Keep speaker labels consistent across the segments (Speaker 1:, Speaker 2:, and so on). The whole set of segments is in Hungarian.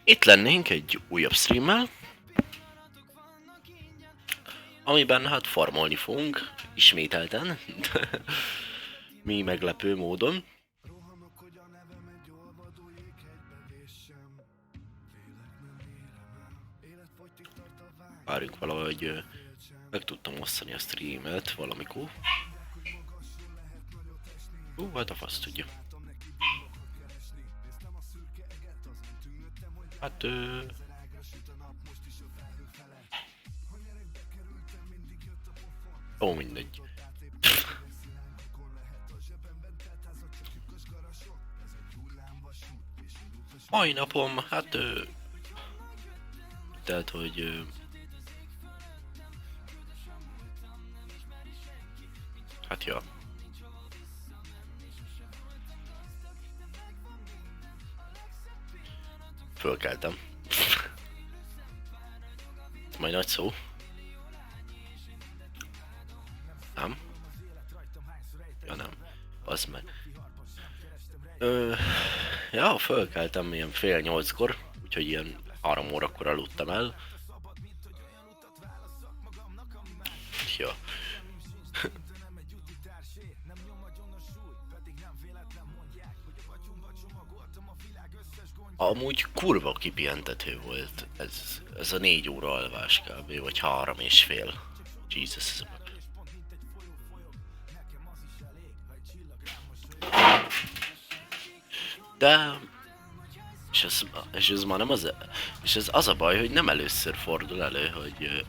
Speaker 1: Itt lennénk egy újabb streammel, amiben hát farmolni fogunk, ismételten, mi meglepő módon. Várjunk valahogy, meg tudtam osztani a streamet valamikor. Hát a fasz tudja. Hát ó, mindegy. Mai napom, hát tehát, hogy hát ja. Fölkeltem. Ez majd nagy szó. Nem? Ja nem. Az meg. Ja, fölkeltem ilyen fél 8-kor, úgyhogy ilyen 3 órakor aludtam el. Ja. Amúgy kurva kipihentető volt ez a 4 óra alvás kb. Vagy 3,5. Jesus. De... És ez már nem az... És ez az a baj, hogy nem először fordul elő, hogy...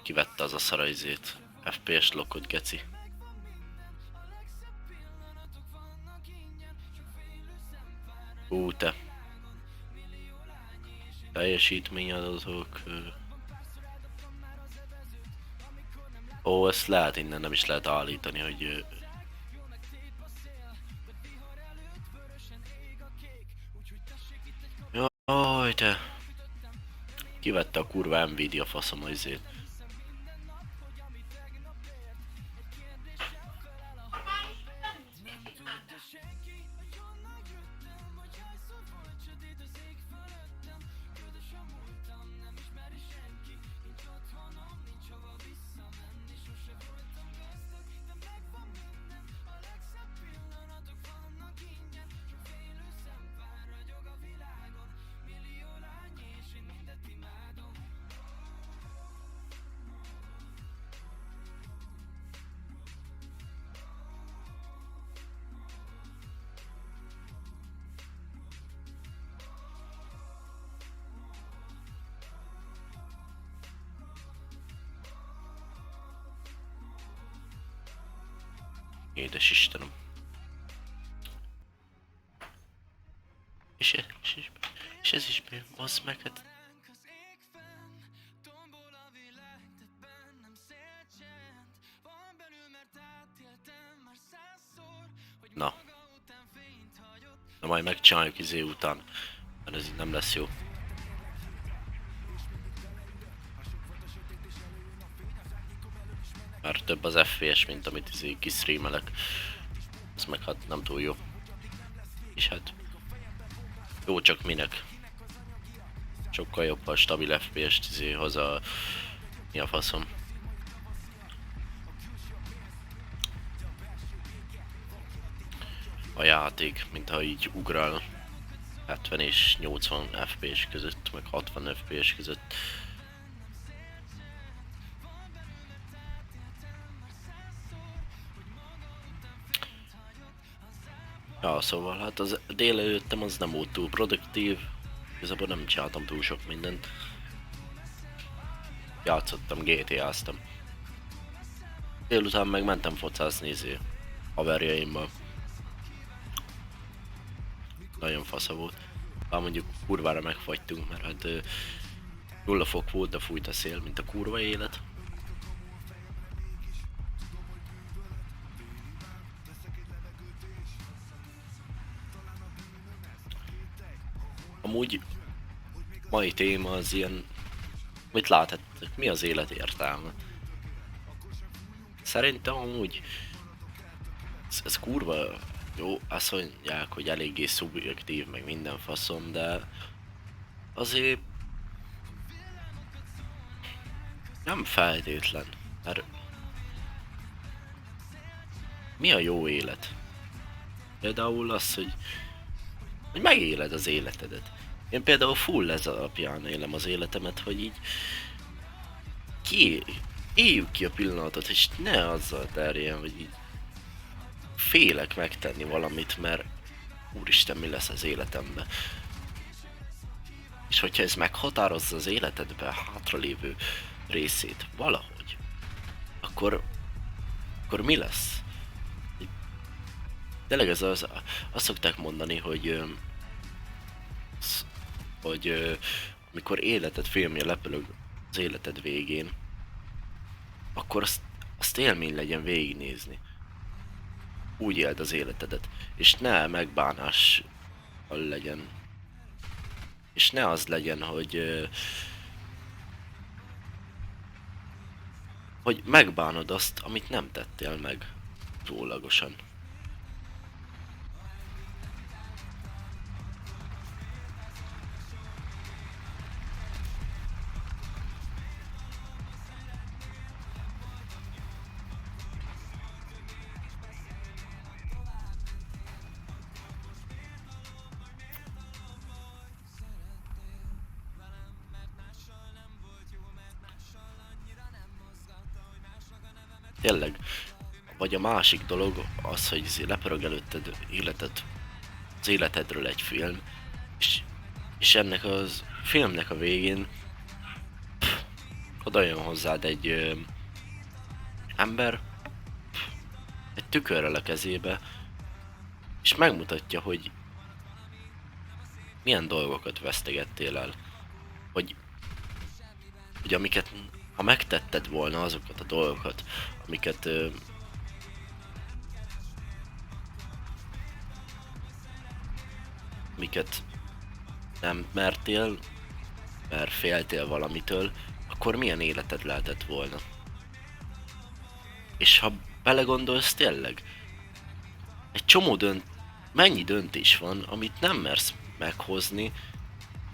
Speaker 1: kivette az a szarajzét. FPS lockot, geci. Te. Teljesítményadatok... Ó, ezt lehet innen nem is lehet állítani, hogy... Jaj, te. Kivette a kurva Nvidia faszom izét. Édes Istenem. És ez is mi? Bazd meg, hát... Na. Na majd megcsináljuk izé után. Mert ez így nem lesz jó. Már több az FPS, mint amit izé kisztreamelek. Ez meg hát nem túl jó. És hát... Jó, csak minek. Sokkal jobb a stabil FPS-t izé haza... Mi a faszom? A játék, mintha így ugrál 70 és 80 FPS között, meg 60 FPS között. Ja, szóval hát az délelőttem az nem volt túl produktív, igazából nem csináltam túl sok mindent. Játszottam, GTA-ztam. Délután meg mentem focázni haverjaimmal. Nagyon fasza volt. Bár mondjuk kurvára megfagytunk, mert hát 0 fok volt, de fújt a szél, mint a kurva élet. Amúgy mai téma az ilyen... Mit láthattok? Mi az élet értelme? Szerintem amúgy... Ez kurva jó, azt mondják, hogy eléggé szubjektív, meg minden faszom, de azért nem feltétlen, mert mi a jó élet? Például az, hogy megéled az életedet. Én például full ez alapján élem az életemet, hogy így ki, éljük ki a pillanatot, és ne azzal terjen, hogy így félek megtenni valamit, mert úristen, mi lesz az életemben. És hogyha ez meghatározza az életedbe a hátralévő részét valahogy, akkor mi lesz? Tényleg ez azt szokták mondani, hogy amikor életed filmje lepölög az életed végén, akkor azt élmény legyen végignézni. Úgy éld az életedet, és ne megbánás legyen. És ne az legyen, hogy megbánod azt, amit nem tettél meg túlagosan. Tényleg. Vagy a másik dolog az, hogy lepörög előtted az életedről egy film, és ennek az filmnek a végén oda jön hozzád egy ember, egy tükörrel a kezébe, és megmutatja, hogy milyen dolgokat vesztegettél el. Hogy amiket, ha megtetted volna azokat a dolgokat, amiket amiket nem mertél, mert féltél valamitől, akkor milyen életed lehetett volna. És ha belegondolsz tényleg, egy csomó mennyi döntés van, amit nem mersz meghozni,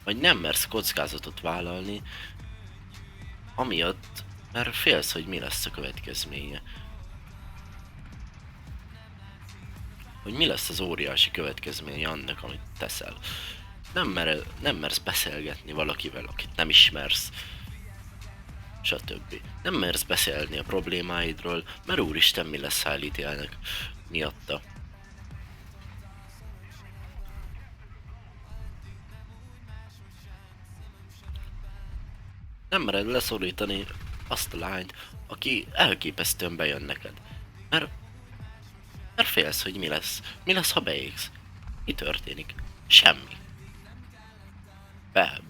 Speaker 1: vagy nem mersz kockázatot vállalni, amiatt, mert félsz, hogy mi lesz a következménye. Hogy mi lesz az óriási következménye annak, amit teszel. Nem mersz beszélgetni valakivel, akit nem ismersz, stb. Nem mersz beszélni a problémáidról, mert úristen, mi lesz, ha elítélnek miatta. Nem mered leszorítani azt a lányt, aki elképesztően bejön neked. Mert félsz, hogy mi lesz. Mi lesz, ha beégsz? Mi történik? Semmi.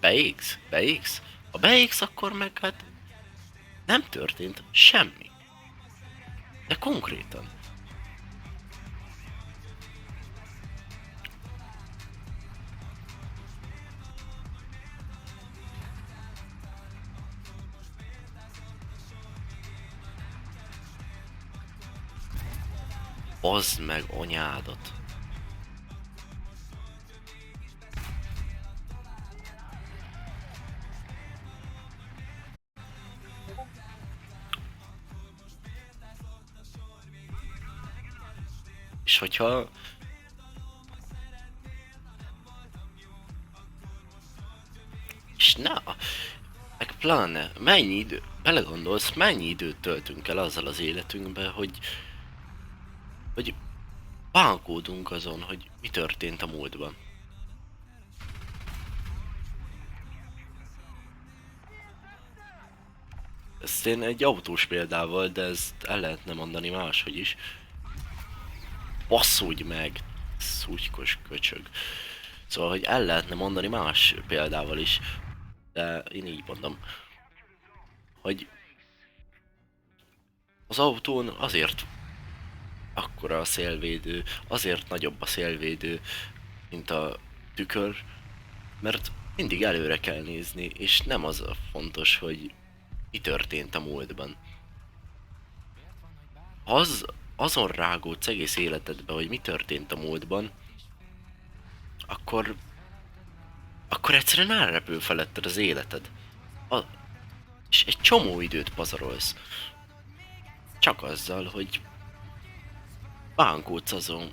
Speaker 1: Beégsz? Beégsz? Ha beégsz, akkor meg hát nem történt semmi. De konkrétan. Bazd meg anyádat. És hogyha és meg pláne, belegondolsz, mennyi időt töltünk el azzal az életünkbe, hogy bánkódunk azon, hogy mi történt a múltban. Ezt én egy autós példával, de ezt el lehetne mondani máshogy is. Basszudj meg, szutykos köcsög. Szóval, hogy el lehetne mondani más példával is, de én így mondom, hogy az autón azért akkora a szélvédő, azért nagyobb a szélvédő, mint a tükör, mert mindig előre kell nézni, és nem az a fontos, hogy mi történt a múltban. azon rágódsz egész életedbe, hogy mi történt a múltban, akkor... akkor egyszerűen elrepül feletted az életed. A, és egy csomó időt pazarolsz. Csak azzal, hogy bánkódsz azon,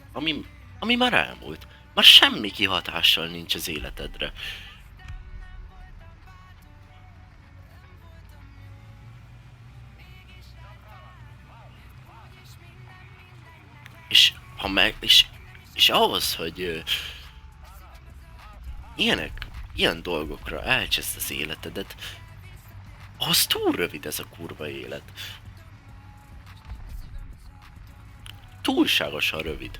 Speaker 1: ami már elmúlt. Már semmi kihatással nincs az életedre. És ha meg... és ahhoz, hogy ilyen dolgokra elcseszt az életedet, az túl rövid ez a kurva élet. Túlságosan rövid.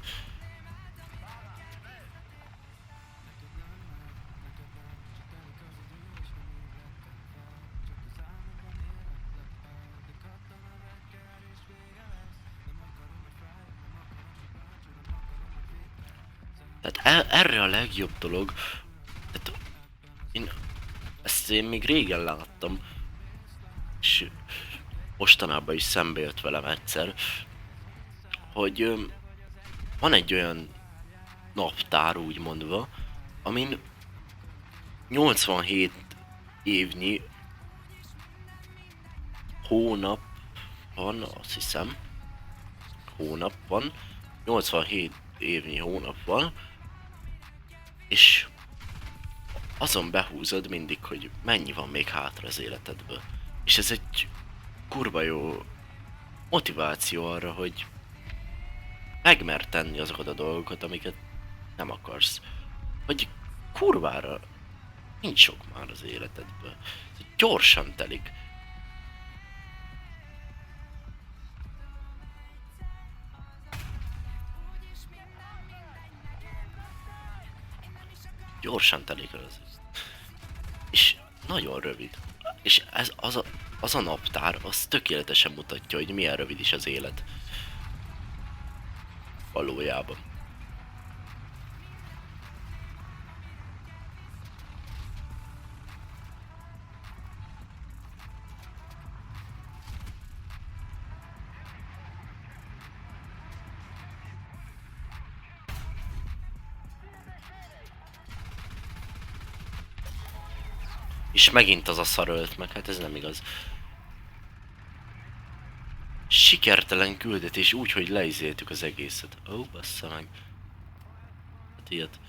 Speaker 1: Tehát erre a legjobb dolog, tehát ezt én még régen láttam, és mostanában is szembe jött velem egyszer, hogy van egy olyan naptár úgy mondva, amin 87 évnyi hónap van, azt hiszem, hónap van, 87 évnyi hónap van, és azon behúzod mindig, hogy mennyi van még hátra az életedből. És ez egy kurva jó motiváció arra, hogy megmer tenni azokat a dolgokat, amiket nem akarsz. Hogy kurvára nincs sok már az életedből. Gyorsan telik. Gyorsan telik az. És nagyon rövid. És ez az a naptár, az tökéletesen mutatja, hogy milyen rövid is az élet. Valójában. És megint az a szar ölt meg, hát ez nem igaz. Sikertelen küldetés úgy, hogy leizéltük az egészet. Ó, bassza meg. Hát ilyet.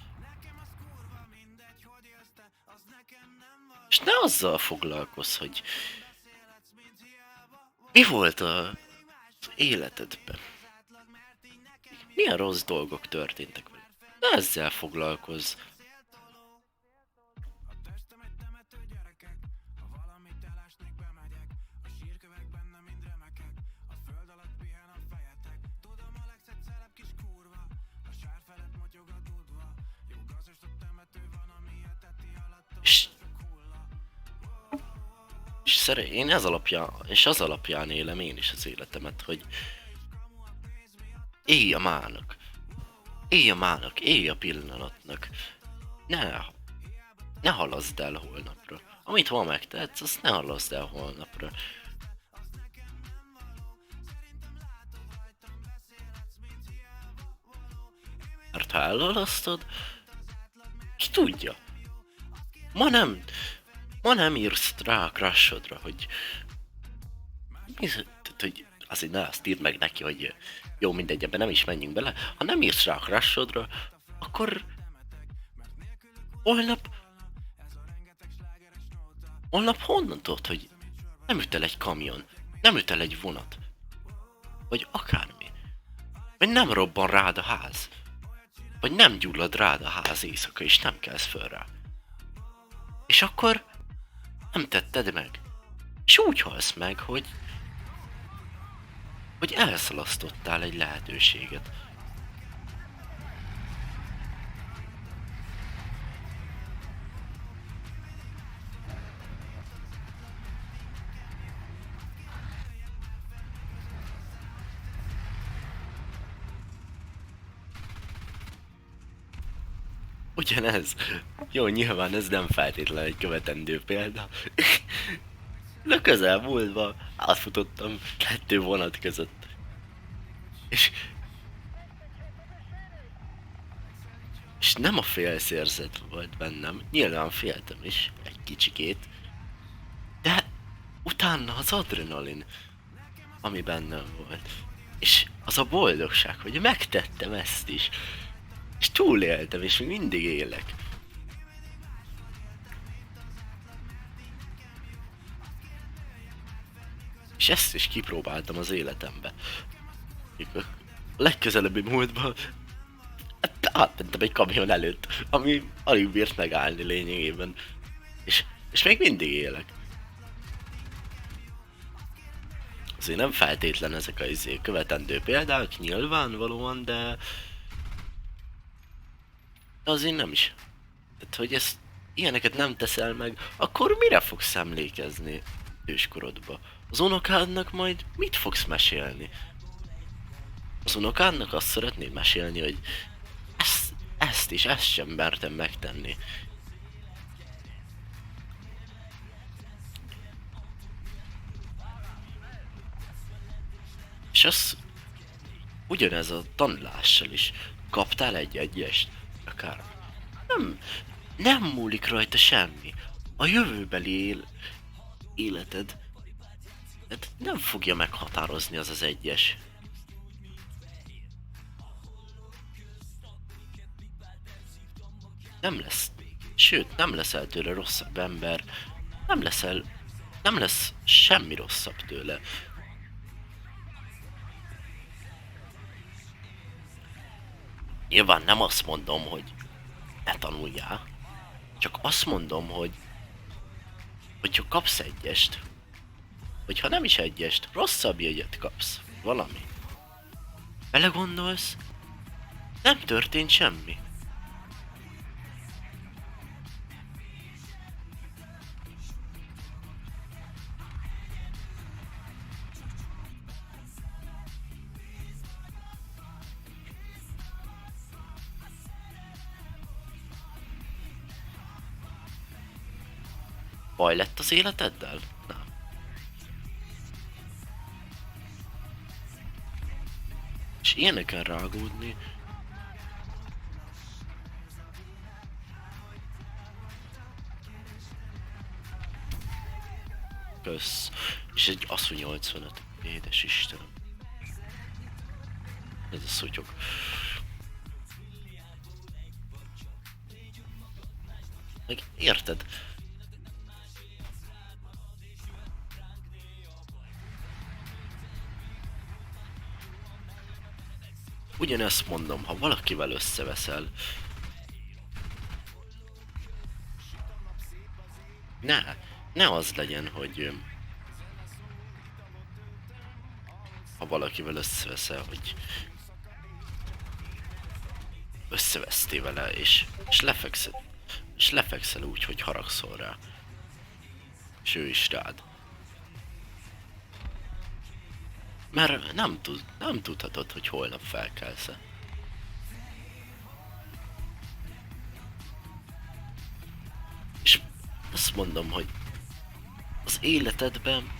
Speaker 1: És ne azzal foglalkozz, hogy mi volt az életedben. Milyen rossz dolgok történtek veled. Ne ezzel foglalkozz. Én az alapján élem én is az életemet, hogy élj a mának. Élj a mának, élj a pillanatnak. Ne halaszd el holnapra. Amit ma megtehetsz, azt ne halaszd el holnapra. Mert ha elhalasztod, ki tudja? Ma nem írsz rá a crushodra, hogy azért ne azt írd meg neki, hogy jó, mindegy, ebben nem is menjünk bele. Ha nem írsz rá a crushodra, akkor holnap honnan tudod, hogy nem üt el egy kamion, nem üt el egy vonat, vagy akármi. Vagy nem robban rád a ház, vagy nem gyullad rád a ház éjszaka, és nem kelsz föl rá. És akkor nem tetted meg. És úgy halsz meg, hogy elszalasztottál egy lehetőséget. Ugyanez. Jó, nyilván ez nem feltétlenül egy követendő példa. De közelmúltban átfutottam 2 vonat között. És, és nem a félszérzet volt bennem, nyilván féltem is, egy kicsikét, de utána az adrenalin, ami bennem volt. És az a boldogság, hogy megtettem ezt is. És túléltem, és még mindig élek. És ezt is kipróbáltam az életembe. A legközelebbi múltban átmentem egy kamion előtt, ami alig bírt megállni lényegében. És még mindig élek. Azért nem feltétlen ezek a követendő példák, nyilvánvalóan, de azért nem is. Tehát, hogy ezt ilyeneket nem teszel meg, akkor mire fogsz emlékezni őskorodba? Az unokádnak majd mit fogsz mesélni? Az unokádnak azt szeretnéd mesélni, hogy ezt sem mertem megtenni. És az ugyanez a tanulással is. Kaptál egy egyest? Akár. Nem múlik rajta semmi. A jövőbeli életed nem fogja meghatározni az egyes. Nem lesz. Sőt, nem leszel tőle rosszabb ember. Nem lesz semmi rosszabb tőle. Nyilván nem azt mondom, hogy ne tanuljál. Csak azt mondom, hogy ha kapsz egyest, vagy ha nem is egyest, rosszabb jegyet kapsz. Valami. Belegondolsz, nem történt semmi. Baj lett az életeddel? Nem. És ilyeneken rágódni... Kösz. És egy ASU 85. Édes Istenem. Ez a szutyok. Meg érted? Ugyanezt mondom, ha valakivel összeveszel, ne az legyen, hogy ha valakivel összeveszel, hogy összevesztél vele, és lefekszel úgy, hogy haragszol rá. És ő is rád. Mert nem tudhatod, hogy holnap felkelsz-e. És azt mondom, hogy az életedben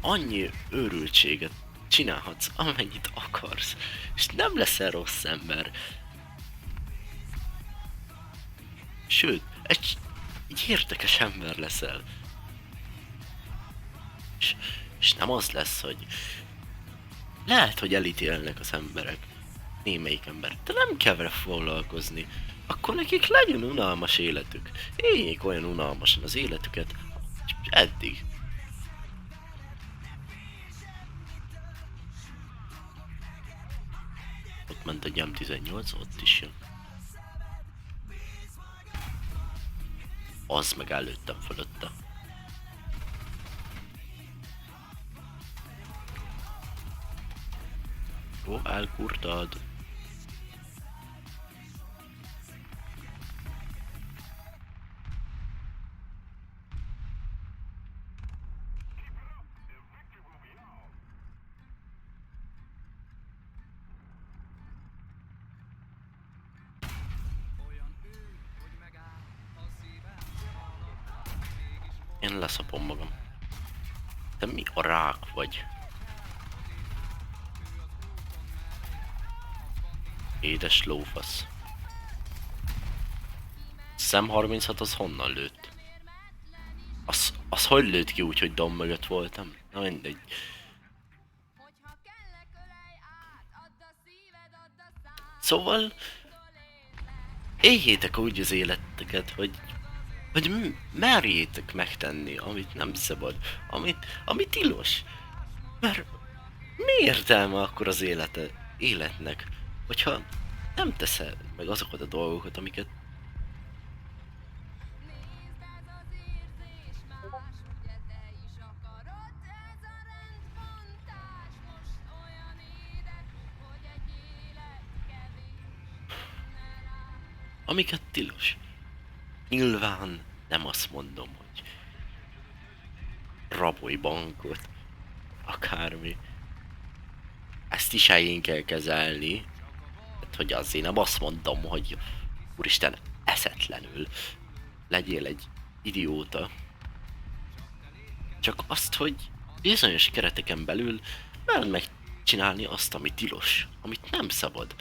Speaker 1: annyi őrültséget csinálhatsz, amennyit akarsz. És nem leszel rossz ember. Sőt, egy érdekes ember leszel. És nem az lesz, hogy lehet, hogy elítélnek az emberek, némelyik ember, de nem kell vele foglalkozni. Akkor nekik legyen unalmas életük. Éljék olyan unalmasan az életüket, eddig. Ott ment a Gyem 18, ott is jön. Az meg előttem fölötte. Jó, elkurtad. Én leszapom magam. Te mi a rák vagy? Édes lófasz. Szem 36 az honnan lőtt? Az hogy lőtt ki úgy, hogy dom mögött voltam? Na mindegy. Szóval... éljétek úgy az életeket, hogy merjétek megtenni, amit nem szabad, amit tilos. Mert mi értelme akkor az életnek, hogyha nem teszel meg azokat a dolgokat, amiket... amiket tilos. Nyilván nem azt mondom, hogy rabolj bankot, akármi. Ezt is helyén kell kezelni. Hát, hogy azért nem azt mondom, hogy úristen, eszetlenül legyél egy idióta. Csak azt, hogy bizonyos kereteken belül merd megcsinálni azt, ami tilos, amit nem szabad.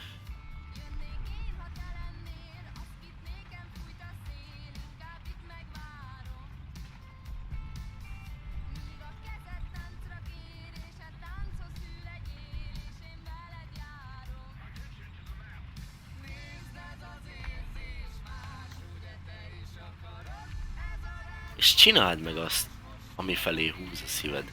Speaker 1: És csináld meg azt, ami felé húz a szíved.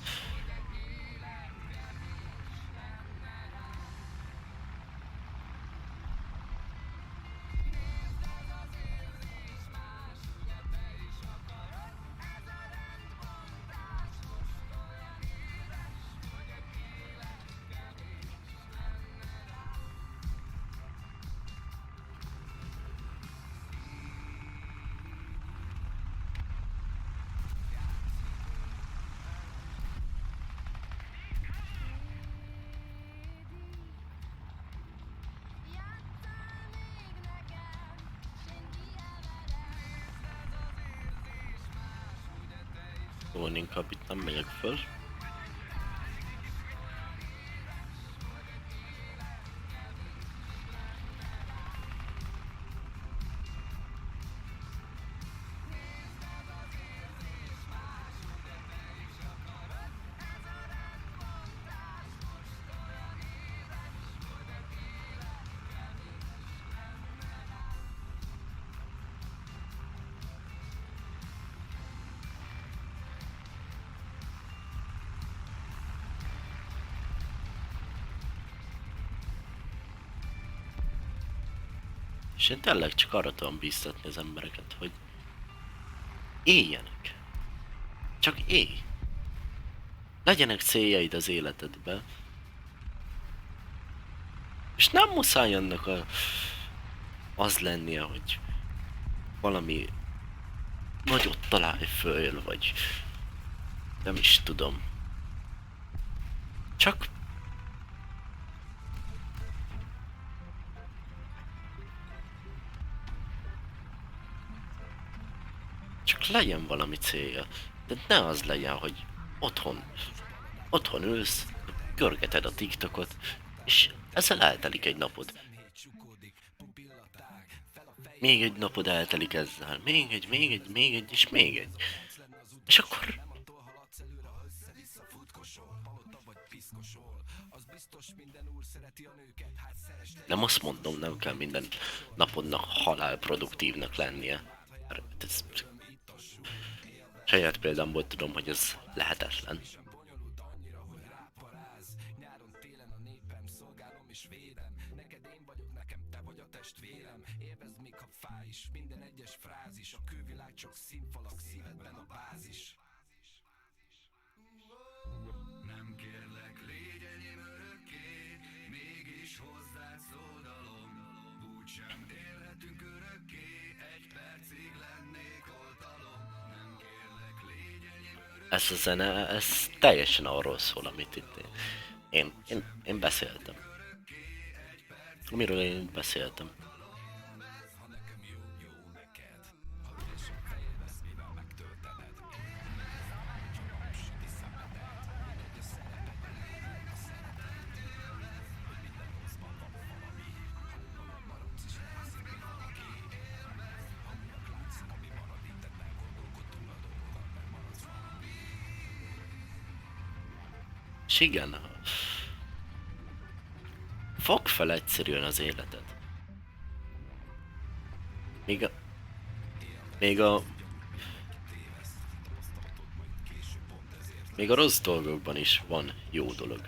Speaker 1: Szóval inkább itt nem megyek föl. És én tényleg csak arra tudom bíztatni az embereket, hogy éljenek. Csak élj. Legyenek céljaid az életedben. És nem muszáj annak az lennie, hogy valami nagyot találj föl, vagy nem is tudom. Csak legyen valami célja. De ne az legyen, hogy otthon ülsz, görgeted a TikTokot, és ezzel eltelik egy napod. Még egy napod eltelik ezzel, még egy, és még egy. És akkor... nem azt mondom, nem kell minden napodnak halál produktívnak lennie. Ez saját példámból tudom, hogy ez lehetetlen. Ez a zene, ez teljesen arról szól, amit itt én beszéltem. Miről én beszéltem? És igen, fogd fel egyszerűen az életed. Még a, még a, még a rossz dolgokban is van jó dolog.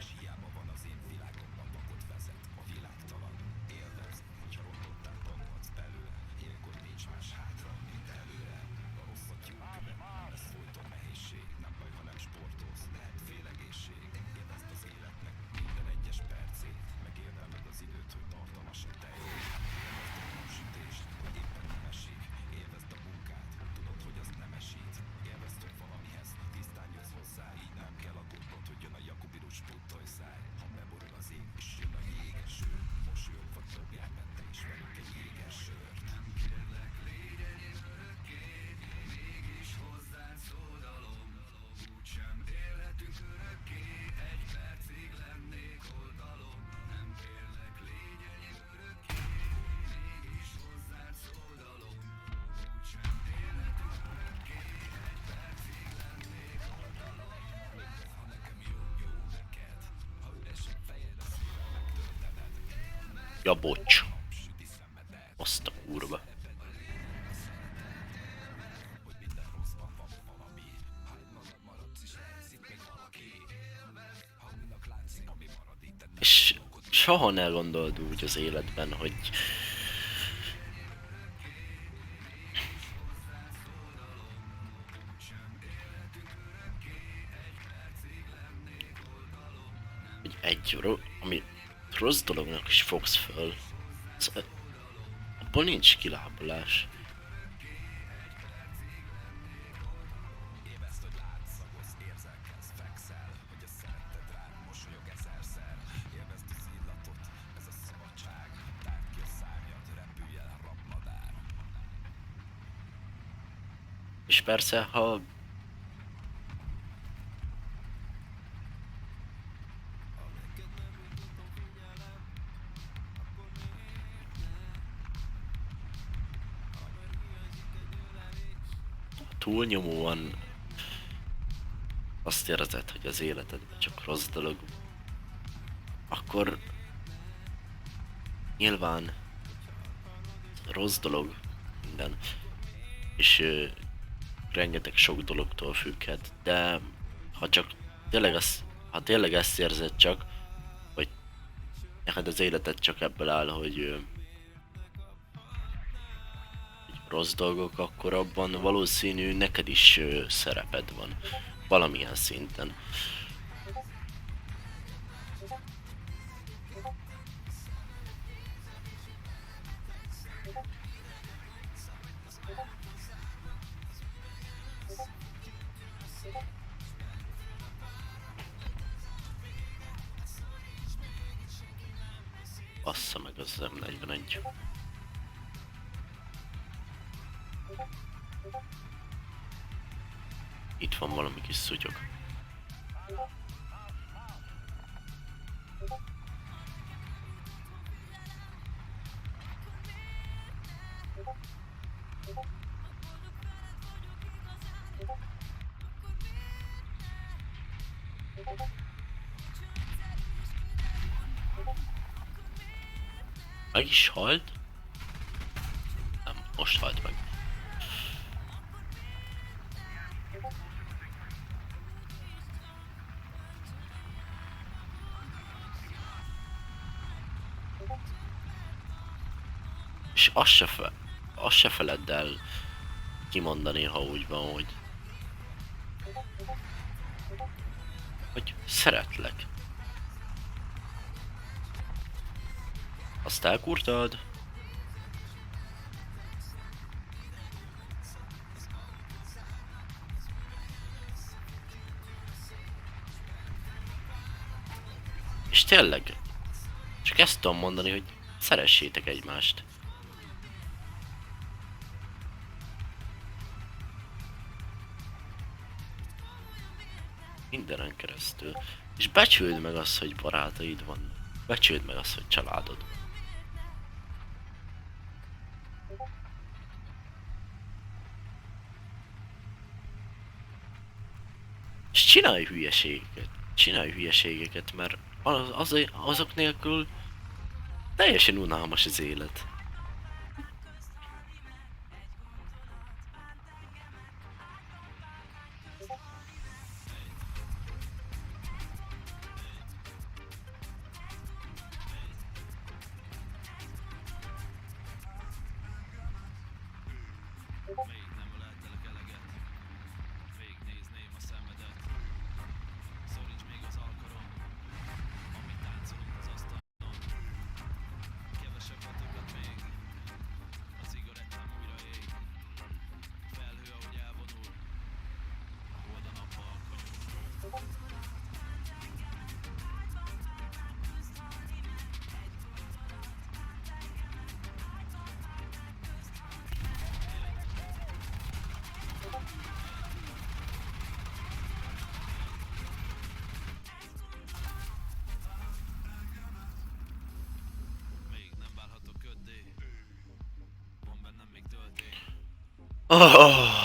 Speaker 1: Ja, bocs. Azt a kurva. És soha ne gondold úgy az életben, hogy ami rossz dolognak is fogsz föl, abból nincs kilábalás. És persze, ha túlnyomóan azt érzed, hogy az életedben csak rossz dolog, akkor nyilván rossz dolog minden, és rengeteg sok dologtól függhet, de ha csak ha tényleg ezt érzed csak, hogy neked az életed csak ebből áll, hogy rossz dolgok, akkor abban valószínű neked is szereped van. Valamilyen szinten. Bassza meg az M41. Itt van valami kis szutyok. Meg is halt? Nem, most halt meg. És azt se feledd el kimondani, ha úgy van, hogy szeretlek. Azt elkurtad? És tényleg, csak ezt tudom mondani, hogy szeressétek egymást. Mindenen keresztül. És becsüld meg azt, hogy barátaid vannak. Becsüld meg azt, hogy családod van. És csinálj hülyeségeket. csinálj hülyeségeket, mert azok nélkül teljesen unalmas az élet. Oh.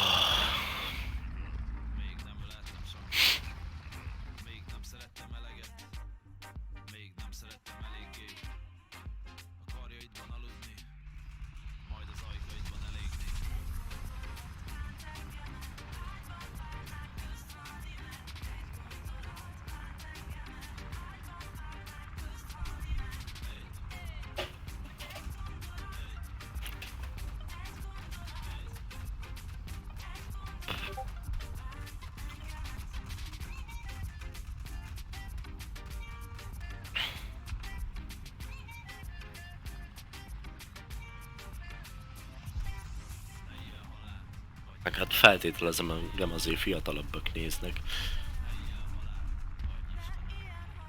Speaker 1: Meg hát feltételezem, engem azért fiatalabbak néznek.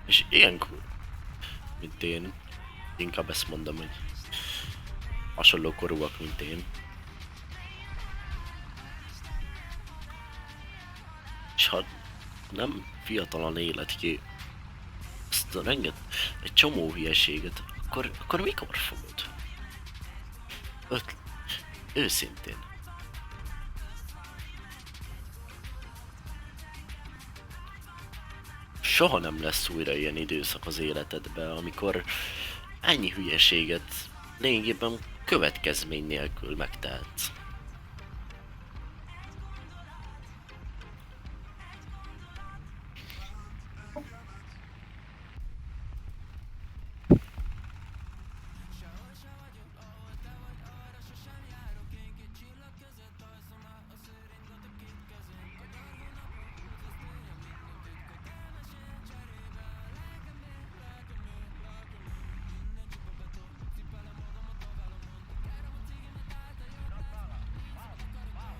Speaker 1: És ilyenkor, mint én, inkább ezt mondom, hogy hasonló korúak, mint én. És ha nem fiatalan élet ki ezt a egy csomó hülyeséget, akkor mikor fogod? Őszintén. Soha nem lesz újra ilyen időszak az életedben, amikor ennyi hülyeséget lényegében következmény nélkül megtehetsz.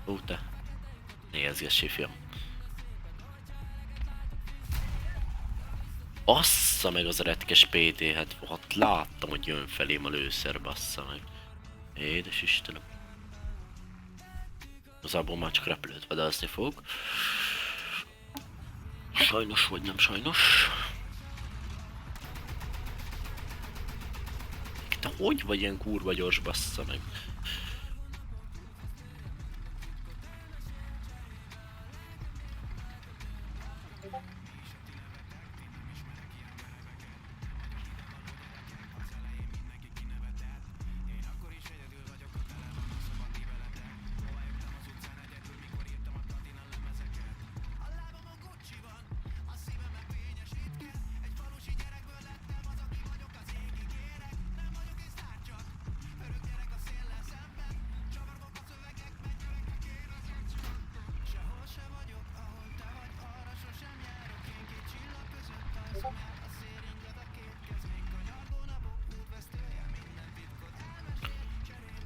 Speaker 1: Ó, te nézgessé, fiam. Bassza meg az a retkes PT, hát láttam, hogy jön felém a lőszer, bassza meg. Édes Istenem. Igazából már csak repülőt vadászni fog. Sajnos vagy nem sajnos. Te hogy vagy ilyen kurva gyors, bassza meg?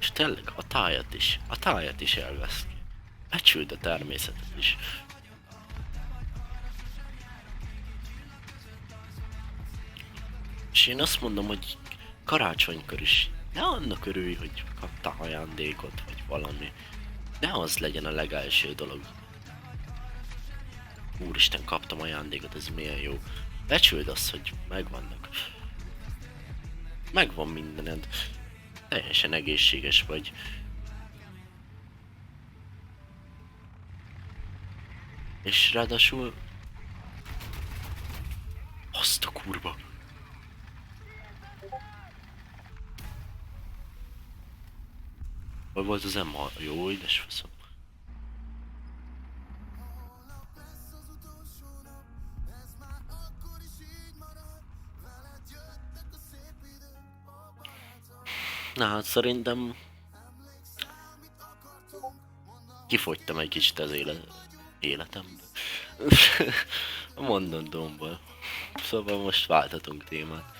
Speaker 1: És tényleg a tájat is elveszi. Becsüld a természetet is. És én azt mondom, hogy karácsonykor is ne annak örülj, hogy kaptál ajándékot, vagy valami. Ne az legyen a legelső dolog. Úristen, kaptam ajándékot, ez milyen jó. Becsüld azt, hogy megvannak. Megvan mindened. Teljesen egészséges vagy. És ráadásul Hol volt az M6? Jó, édes faszom. Na hát szerintem kifogytam egy kicsit az életembe. A mondandómból. Szóval most váltatunk témát.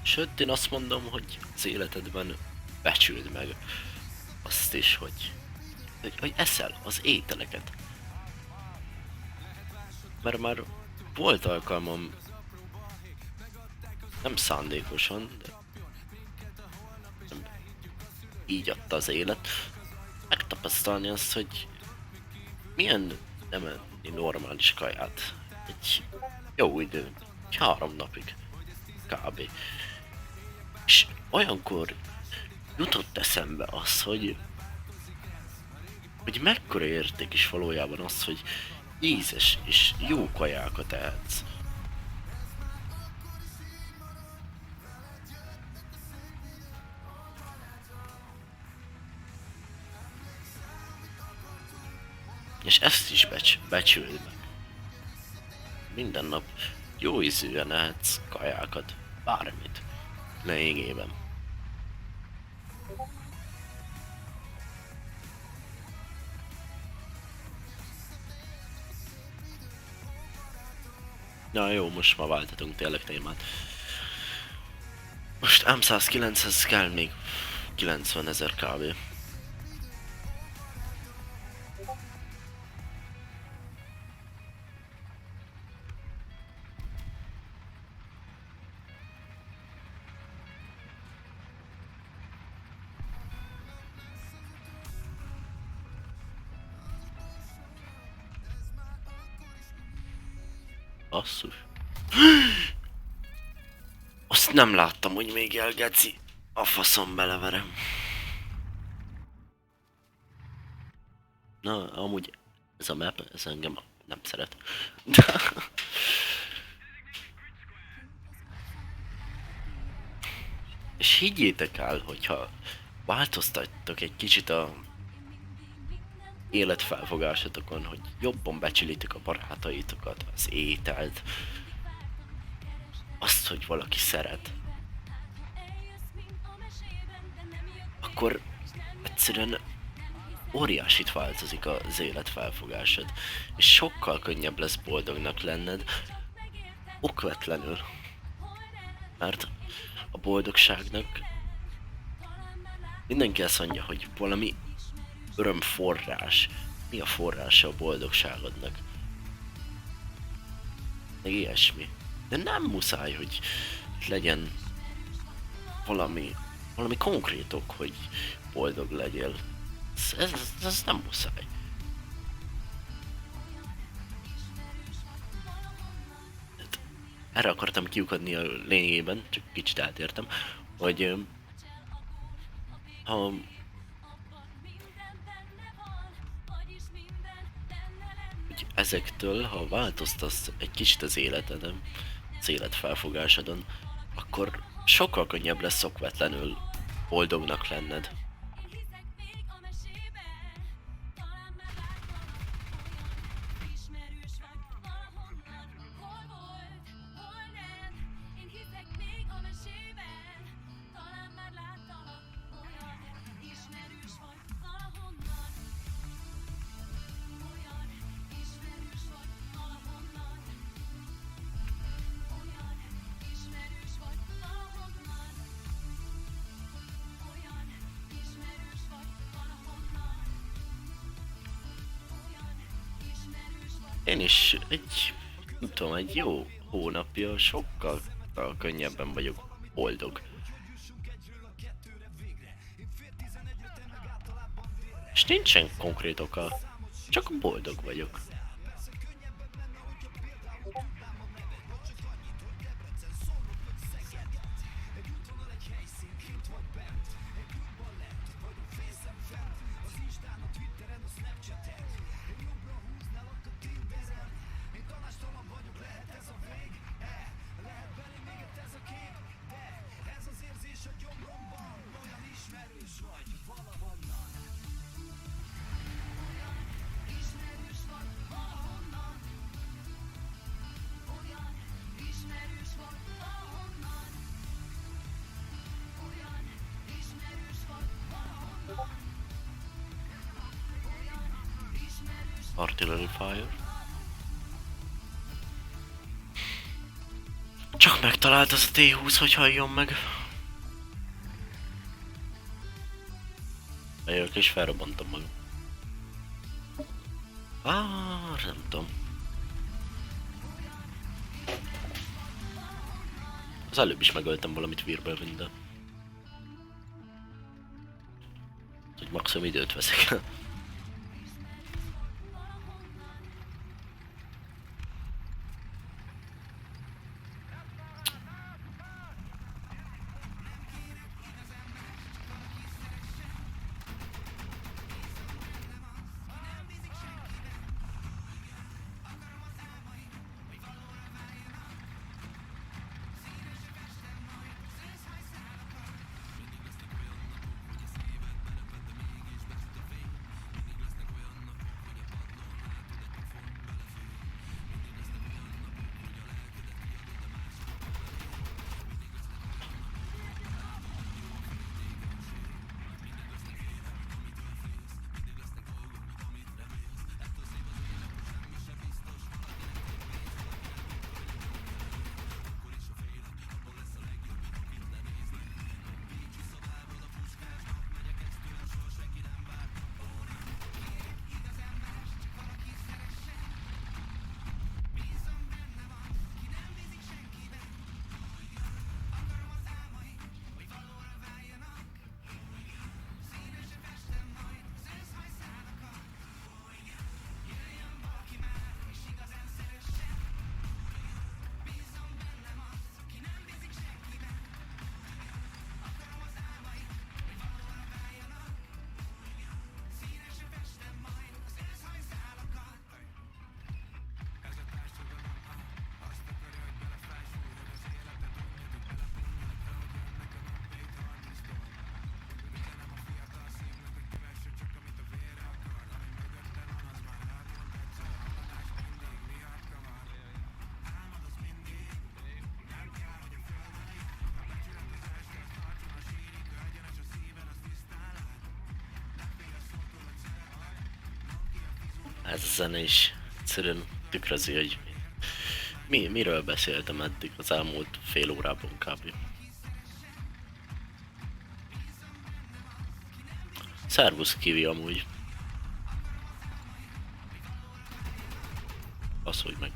Speaker 1: Sőt, én azt mondom, hogy az életedben becsüld meg azt is, hogy eszel az ételeket. Mert már volt alkalmam, nem szándékosan, de nem így adta az élet, megtapasztalni azt, hogy milyen nem enni normális kaját egy jó időn, 3 napig kb. És olyankor jutott eszembe az, hogy mekkora érték is valójában az, hogy ízes és jó kajákat ehetsz. És ezt is becsüld meg. Minden nap jó ízűen ehetsz kajákat, bármit, lényegében. Na jó, most ma váltatunk tényleg témát. Most M109-hez kell még 90 000 kb. Basszus. Azt nem láttam, hogy még elgeci. A faszom beleverem. Na, amúgy ez a map, ez engem nem szeret. És higgyétek el, hogyha változtattok egy kicsit a életfelfogásotokon, hogy jobban becsülitek a barátaitokat, az ételt, azt, hogy valaki szeret, akkor egyszerűen óriásit változik az életfelfogásod, és sokkal könnyebb lesz boldognak lenned, okvetlenül. Mert a boldogságnak mindenki azt mondja, hogy valami örömforrás. Mi a forrása a boldogságodnak? Meg ilyesmi. De nem muszáj, hogy legyen valami konkrétok, hogy boldog legyél. Ez nem muszáj. Erre akartam kiukadni a lényegében, csak kicsit átértem, hogy ha hogy ezektől, ha változtasz egy kicsit az életeden, az életfelfogásodon, akkor sokkal könnyebb lesz szokvetlenül boldognak lenned. Én is nem tudom, egy jó hónapja sokkal könnyebben vagyok boldog. És nincsen konkrét oka, csak boldog vagyok. Artillery fire. Csak megtalált az a T-20, hogy halljon meg. Bejövök és felrobbantom magam. Nem tudom. Az előbb is megöltem valamit Wirbelwind-del. Hogy maximum időt veszek. Ez a zene is egyszerűen tükrözi, hogy miről beszéltem eddig az elmúlt fél órában kb. Szervusz Kiwi amúgy. Passzolj meg.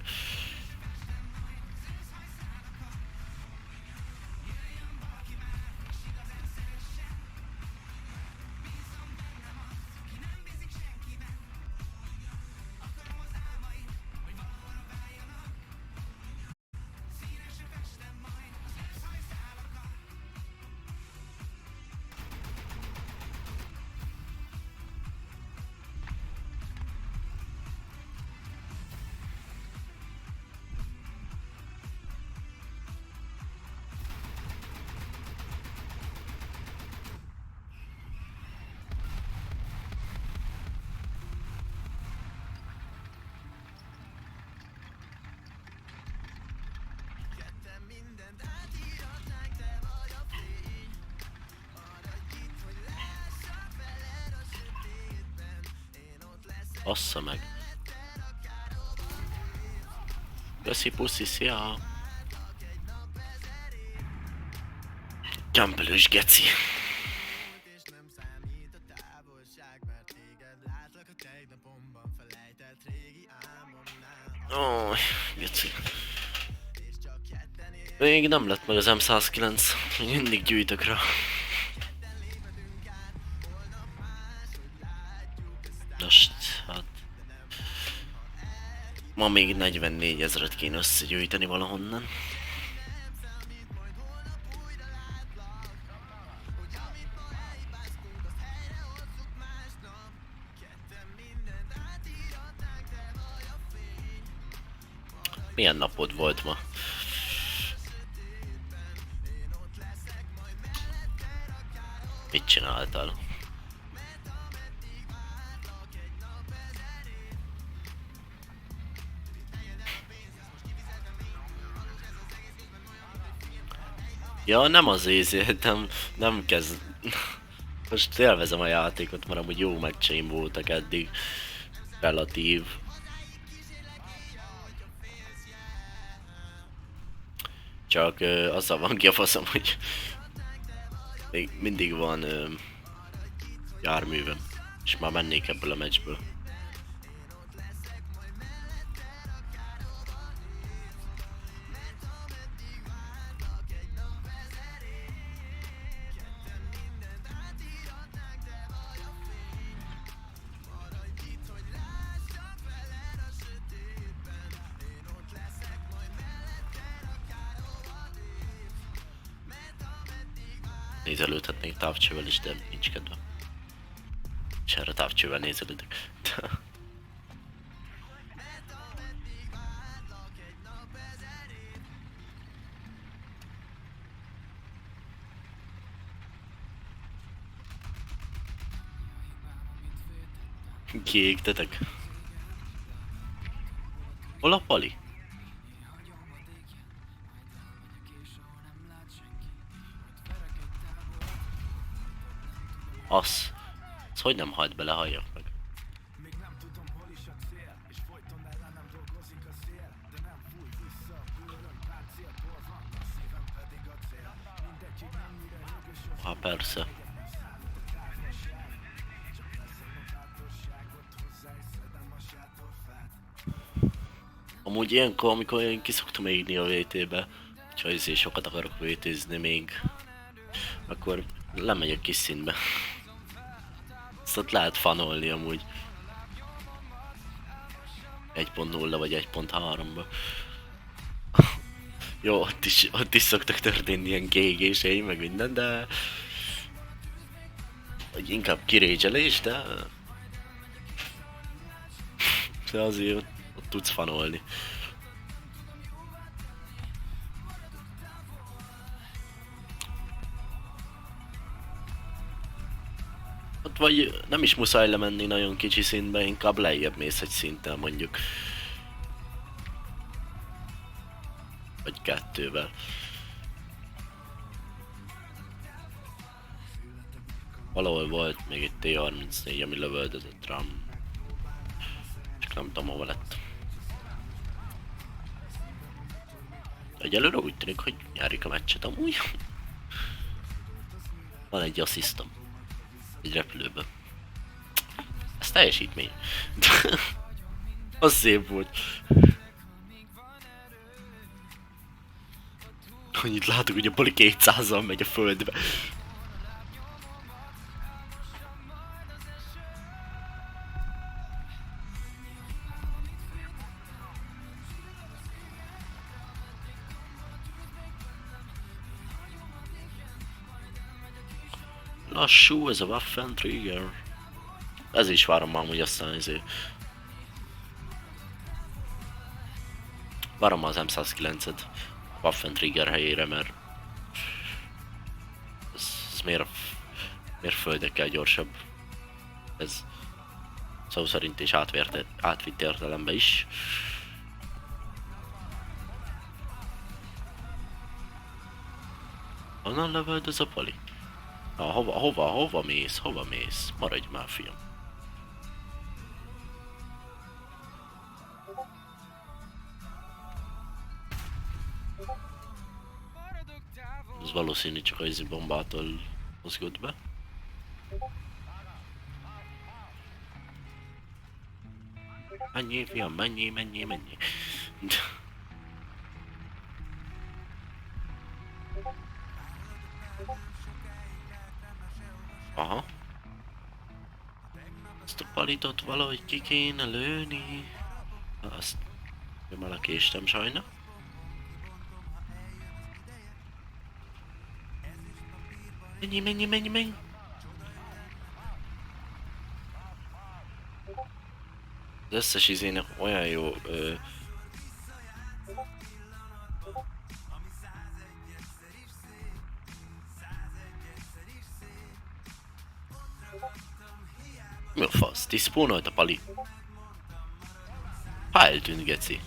Speaker 1: Bassza meg. Köszi puszi, szia! Gyambelős geci! Ó, geci. Még nem lett meg az M109, még mindig gyűjtök rá. Most, hát... Ma még 44 000-et kéne összegyűjteni valahonnan. Milyen napod volt ma? Mit csináltál? Ja, nem az ézért, nem kezd... Most élvezem a játékot, mert amúgy jó meccseim voltak eddig. Relatív. Csak azzal van ki a faszom, hogy még mindig van járművem, és már mennék ebből a meccsből. Nézelődhetnék távcsővel is, de nincs kedve. És erre távcsővel nézelődök. Kiégtetek? Hol a Pali? Az hogy nem halt bele, halljak meg. Ha persze. Amúgy ilyenkor, amikor én kiszoktam égni a VT-be, ha ezért sokat akarok VT-zni még, akkor lemegyek kis színbe. Ezt ott lehet fanolni amúgy. 1.0 vagy 1.3-ba. Jó, ott is szoktak történni ilyen kiégéseim, meg minden, de... Vagy inkább kirégyelés, de azért ott tudsz fanolni. Ott vagy nem is muszáj lemenni nagyon kicsi szintbe, inkább lejjebb mész egy szinttel mondjuk. Vagy kettővel. Valahol volt még egy T-34, ami lövöldözött rám. Csak nem tudom hova lett. Egyelőre úgy tűnik, hogy nyerik a meccset amúgy. Van egy asszisztom. Egy repülőben. Ez teljesítmény. Az szép volt. Annyit látok, hogy a Poli 200-al megy a földbe. Lassú ez a Waffen Trigger. Ez is várom már amúgy aztán izé. Várom az M109-et Waffen Trigger helyére, mert ez miért földekkel gyorsabb. Ez szó szerint is átvitt értelembe is. Honnan lövöldöz a Pali? Hova mész? Hova mész? Maradj már, fiam. Ez valószínű csak az bombától mozgott be. Mennyi, fiam, mennyi. Aha. Ezt a palitot valahogy ki kéne lőni. Azt már a késtem sajna. Mennyi. Az összes izének olyan jó... Mi a fasz? Tiszpónolt a pali? Ha eltűnt, geci.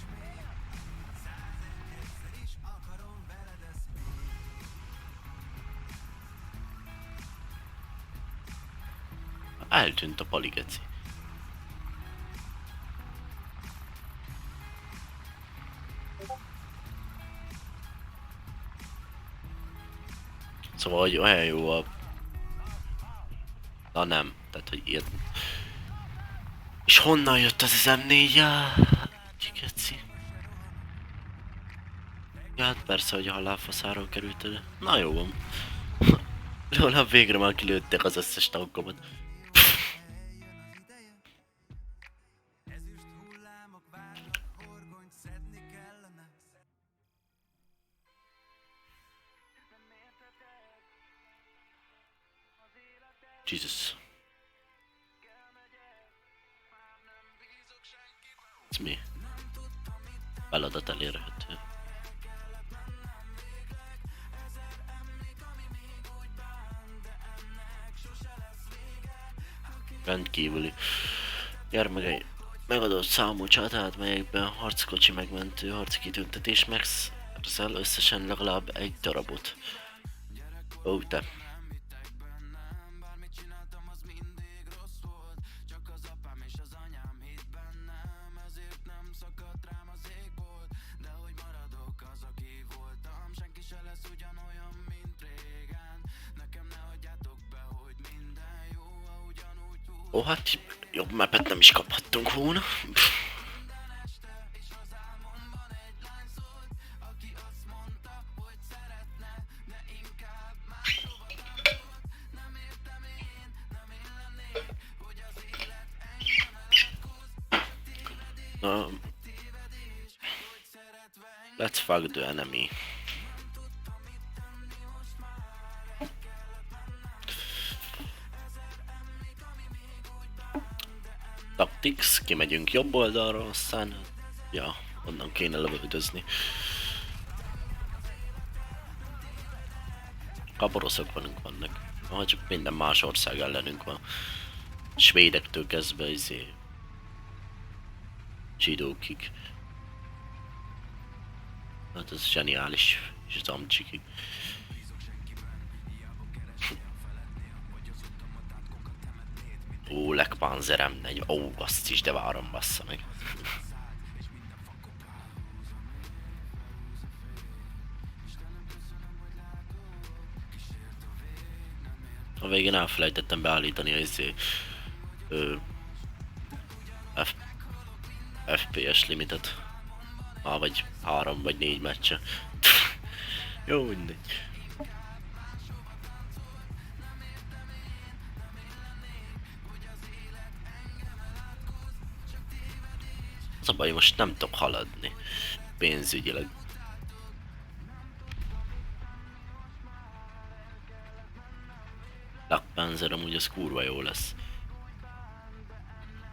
Speaker 1: Eltűnt a pali, geci. Szóval, hogy olyan jó a... Na nem, tehát, hogy ilyet... És honnan jött az M4? Já, geci. Ja, hát persze, hogy a halálfaszáról került elő. Na jó van. Legalább végre már kilőttek az összes tankomat. Jesus. Ez mi? Feladat elérhető. Rendkívüli. Gyermekei, megadott számú csatát, melyekben harckocsi megmentő, harci kitüntetés megszerzel összesen legalább egy darabot. Ó, te. Ó, hát jobb mapet nem is kaphattunk volna. Let's fuck the enemy. Tactics, kimegyünk jobb oldalra, aztán... Ja, onnan kéne lövöldözni. Kaboroszok velünk vannak. Ha csak minden más ország ellenünk van. Svédektől kezdve izé... Zsidókig. Hát ez zseniális, és az amcsikig. Ó, Legpanzer M4, ó, azt is, de várom, bassza meg. A végén elfelejtettem beállítani az FPS limitet. Vagy 3 vagy 4 meccse. Jó, mindegy. Az a baj, most nem tudok haladni. Pénzügyileg. Lakpanzer amúgy az kurva jó lesz.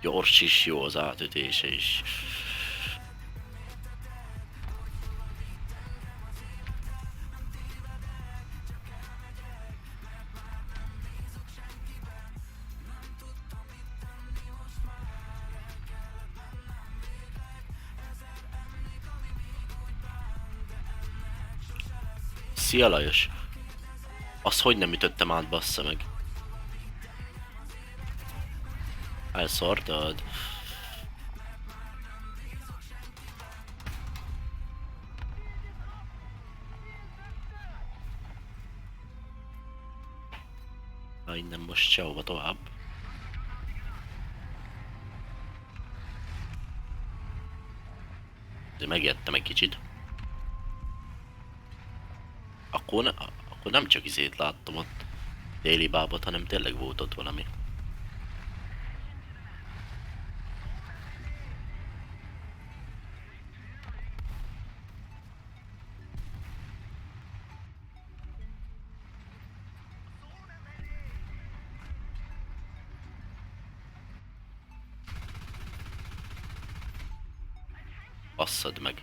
Speaker 1: Gyors is, jó az átütése is. Szia Lajos! Azt hogy nem ütöttem át, bassza meg? Elszartad? Na innen most sehova tovább. Megijedtem egy kicsit. Akkor nem csak izét láttam ott déli bábot, hanem tényleg volt ott valami. Basszad meg.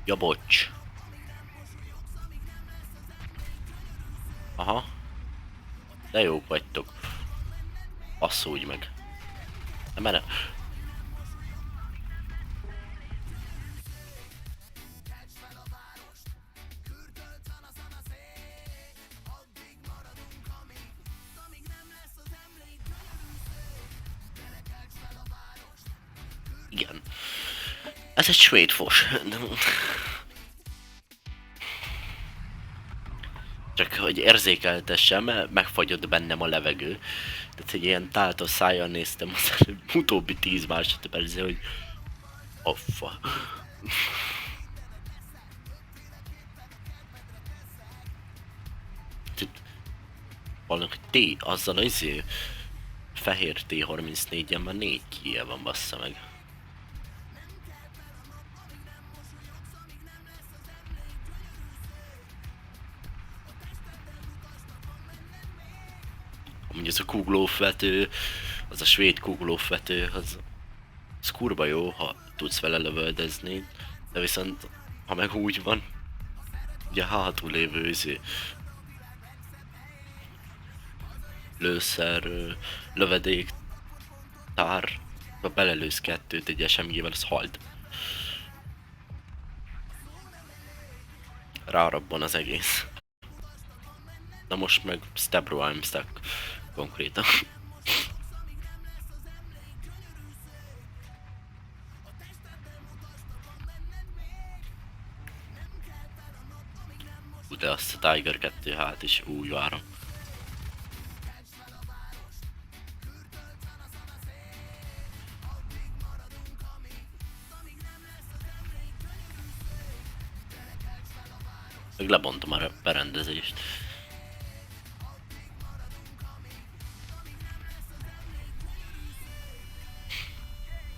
Speaker 1: Ja, bocs. Aha. De jók vagytok. Basszódj meg. Nem mene. Igen. Ez egy svéd fos. Csak hogy érzékeltessem, megfagyott bennem a levegő. Tehát egy ilyen táltos szájjal néztem az utóbbi 10 másodpercre, hogy affa. Valami azzal az fehér T-34-en már 4 kilje van, bassza meg. Amúgy ez a kuglófvető, az a svéd kuglófvető, az kurva jó, ha tudsz vele lövöldözni, de viszont ha meg úgy van, ugye hátul lévő lőszer, lövedék, tár, ha belelősz kettőt egy SMG-vel, az halt. Rárabban az egész. Na most meg Stebro I'm stuck konkrétan. De azt a Tiger 2 hát is úgy várom. Meg lebontom a berendezést.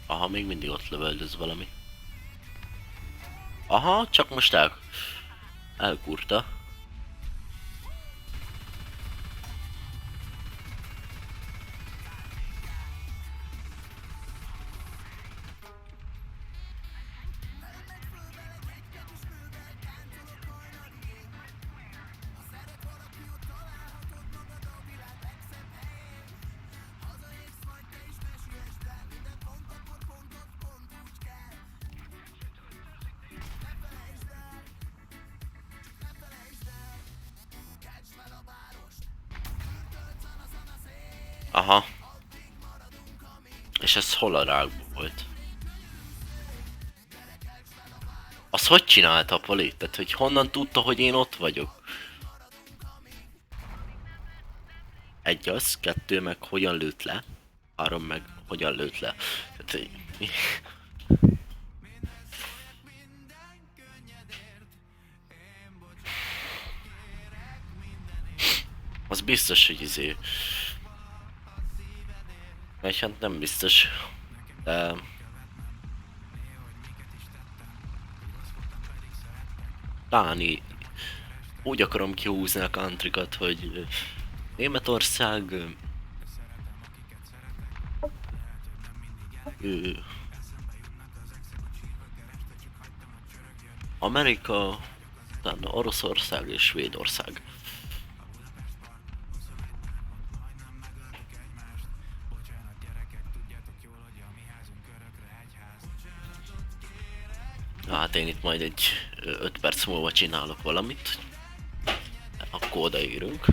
Speaker 1: Aha, még mindig ott lövöldöz valami. Aha, csak most elkurta. Aha. És ez hol a rákban volt? Az hogy csinálta a Poli? Tehát, hogy honnan tudta, hogy én ott vagyok? Egy az, kettő meg hogyan lőtt le, 3 meg hogyan lőtt le. Tehát, az biztos, hogy vagy hát nem biztos, de... Láni, úgy akarom kihúzni a countrykat, hogy Németország... Amerika, utána Oroszország és Svédország. Hát én itt majd egy 5 perc múlva csinálok valamit. Akkor odaérünk.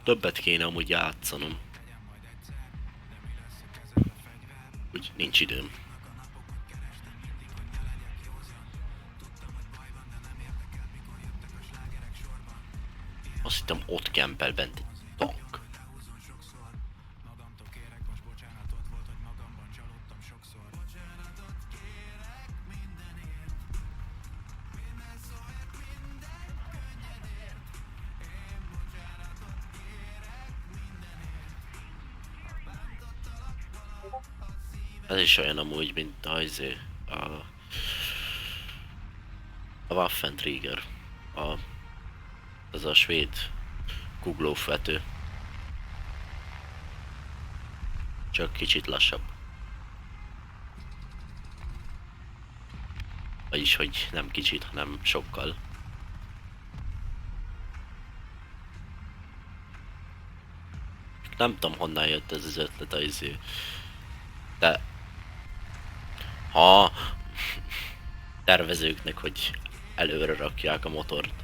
Speaker 1: Többet kéne amúgy játszanom. Úgy nincs időm. Azt hittem ott kempel bent egy tank. Ez is olyan amúgy, mint a Waffentrigger. Ez a svéd guglófvető. Csak kicsit lassabb. Vagyis, hogy nem kicsit, hanem sokkal. Nem tudom, honnan jött ez az ötlet, de ha tervezőknek, hogy előre rakják a motort.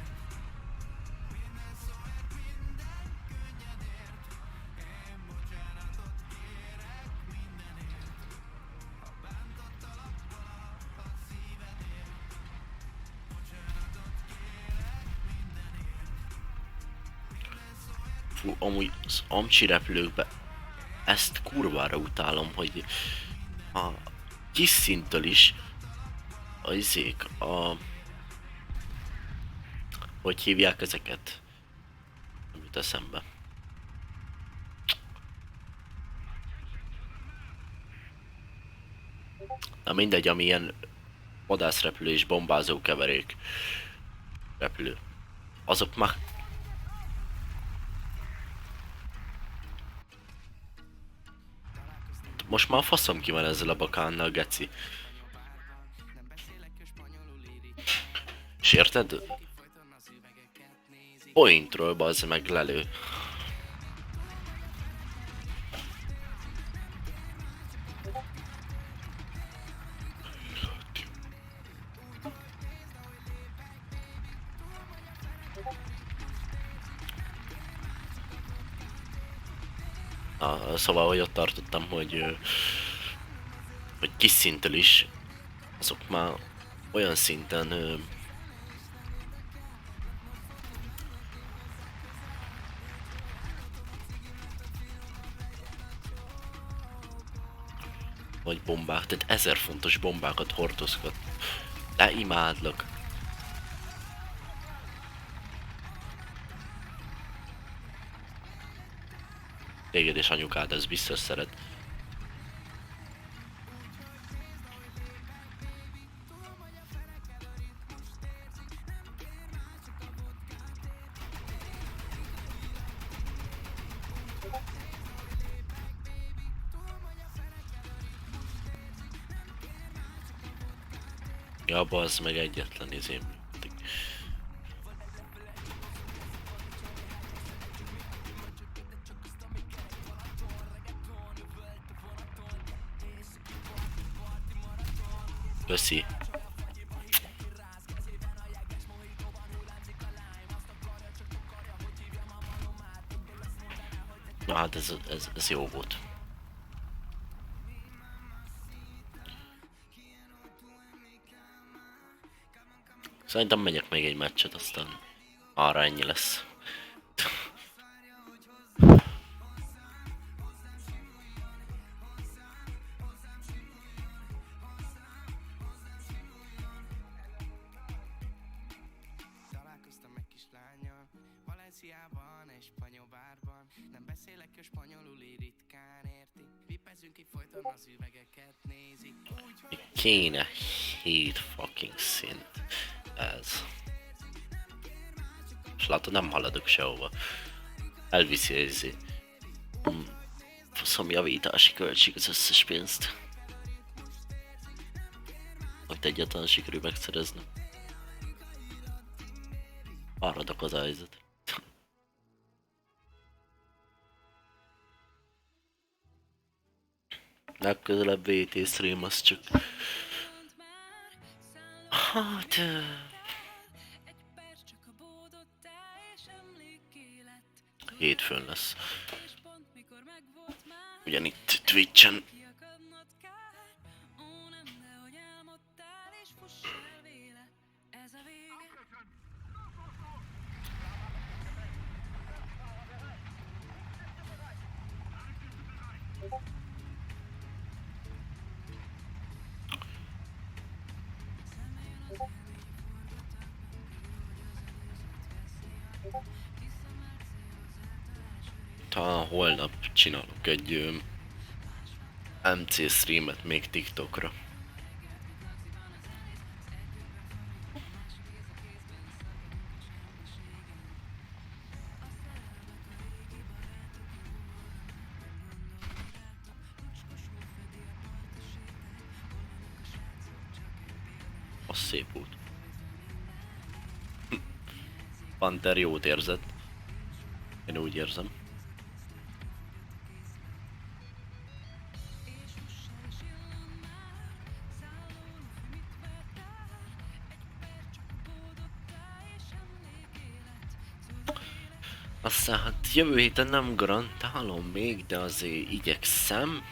Speaker 1: Fú, amúgy az amcsi repülőkbe ezt kurvára utálom, hogy a kis szinttől is hogy hívják ezeket? Nem jut eszembe. Na mindegy, ami ilyen vadászrepülő és bombázó keverék repülő. Azok már most már faszom ki van ezzel a bakánnal, geci. És érted? Pointról bazd meg lelő. Szóval, hogy ott tartottam, hogy kis szintől is, azok már olyan szinten vagy bombák, tehát 1000 fontos bombákat hordozgat. De imádlak. Téged és anyukád, ez biztos szeret. Ja, bazd meg egyetlen izém. Köszi. Na hát ez jó volt. Szerintem megyek még egy meccset, aztán arra ennyi lesz. Kéne 7 fucking szint. Ez. És látod, nem haladok sehova. Elviszi ezé. Faszom javítási költség az összes pénzt. Hogy egyáltalán sikerül megszerezni. Arradok az helyzet. Legközelebb VT stream, az csak... Hát... hétfőn lesz. Ugyanitt Twitchen. Talán holnap csinálok egy MC streamet még TikTokra. Az szép út. Panther jót érzett. Én úgy érzem. Aztán hát jövő héten nem garantálom még, de azért igyekszem.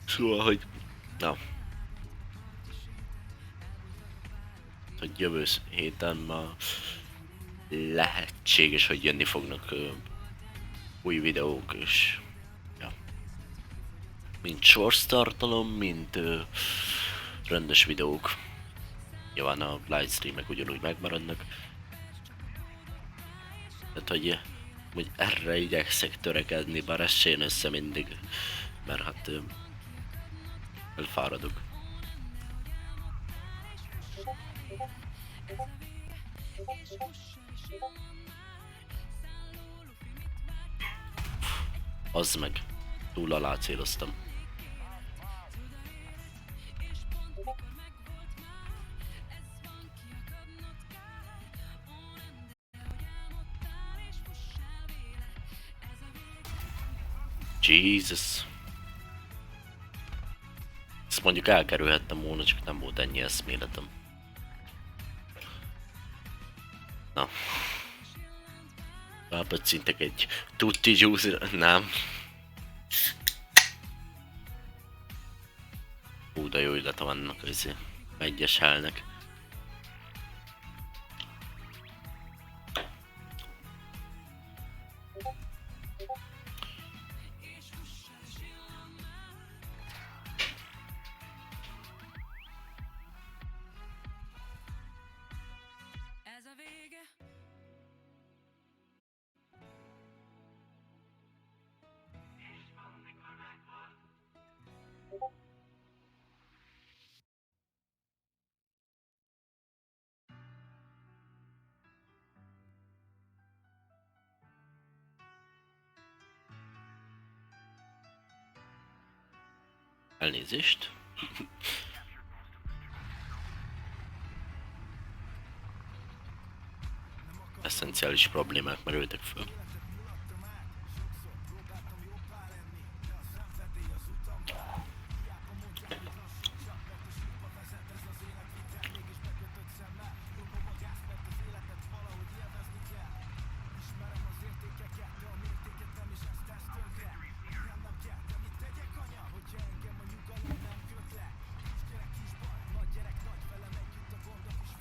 Speaker 1: Szóval, hogy... Na. Hogy jövő héten már lehetséges, hogy jönni fognak új videók, és... Ja. Mind shorts tartalom, mind rendes videók. Nyilván a livestreamek ugyanúgy megmaradnak. Tehát, hogy erre igyekszek törekedni, bár ez se jön össze mindig. Mert hát... elfáradok. Az meg. Túl alá céloztam. Jesus. Ezt mondjuk elkerülhettem volna, csak nem volt ennyi eszméletem. Na. Rápöccintek egy tutti juice, nem. Hú, de jó illata vannak azért. Egyes helnek. Elnézést. Eszenciális problémák merültek föl.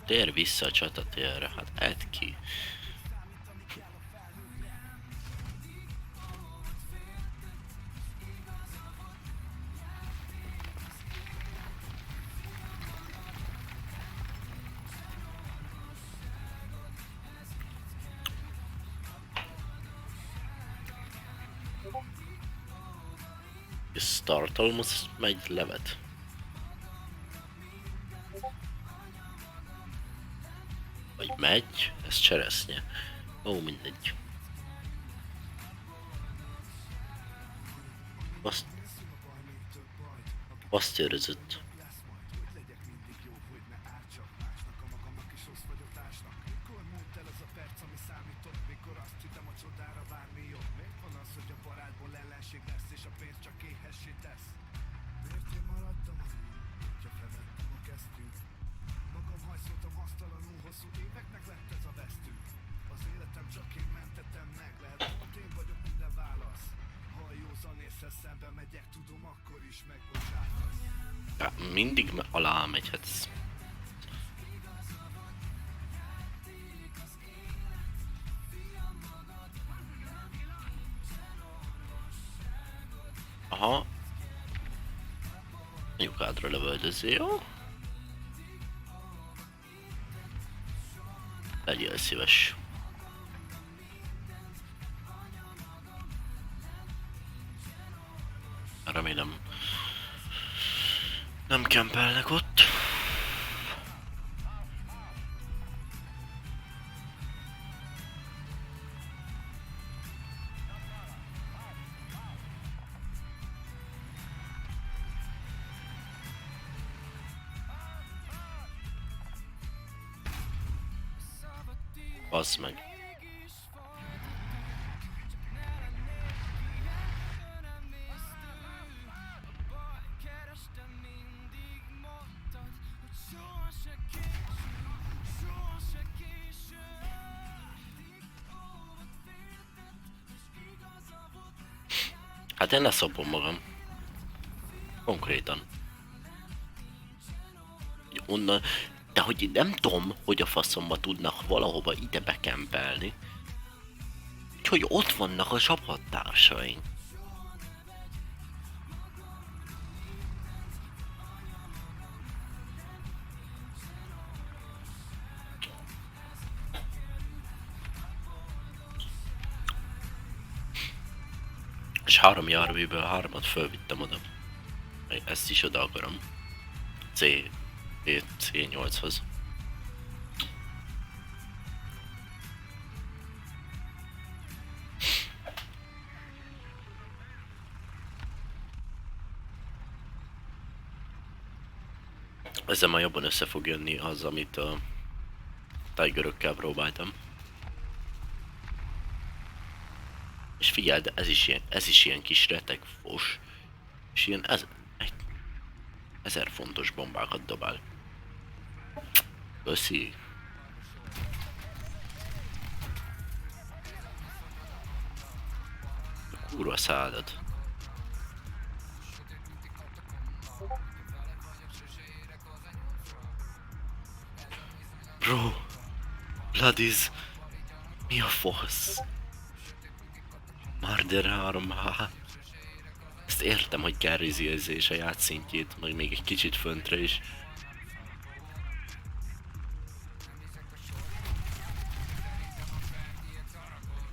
Speaker 1: Tér vissza a csatatérre, hát edd ki. Startal most megy levet. Vagy megy, ez cseresznye. Ó, mindegy. Azt őrözött.
Speaker 2: Van az, hogy a barátból ellenség lesz, és a pénz csak éhessé tesz.
Speaker 1: Ja, mindig alá megy, hát ez... Aha. Lyukádra lövöldözzé, jó? Legyél szíves. Remélem nem kempelnek ott. Bazd meg. Hát én leszopom magam. Konkrétan. Onnan, de hogy nem tudom, hogy a faszomba tudnak valahova ide bekempelni. Úgyhogy ott vannak a csapattársaink. És 3 járműből 3-at fölvittem oda. Ezt is oda akarom. C8-hoz. Ezzel már jobban össze fog jönni az, amit a Tigerökkel próbáltam. És figyeld, ez is ilyen kis retegfos. És ilyen 1000 fontos bombákat dobál. Köszi. Kurva szádat. Bro, Bladiz, mi a fasz? Marder 3H. Ezt értem, hogy kell rizélni a játszintjét, meg még egy kicsit föntre is.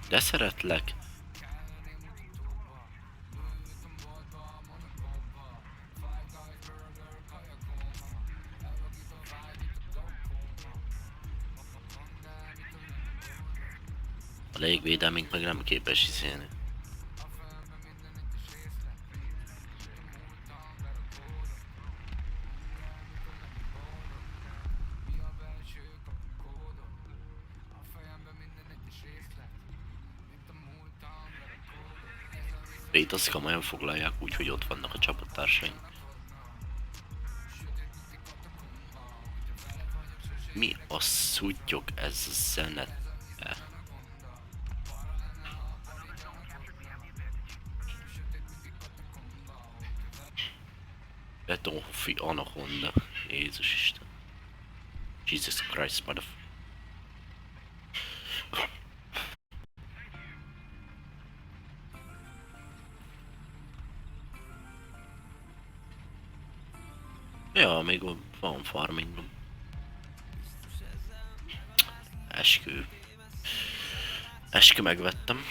Speaker 1: De szeretlek. A légvédelmünk meg nem képes izélni. Itt azt komolyan foglalják úgy, hogy ott vannak a csapattársaink. Mi a szuttyok ez a zene? Betonhoffi Anaconda. Jézus Isten. Jesus Christ, motherfucker. Ja, még van farming. Eskü. Eskü megvettem.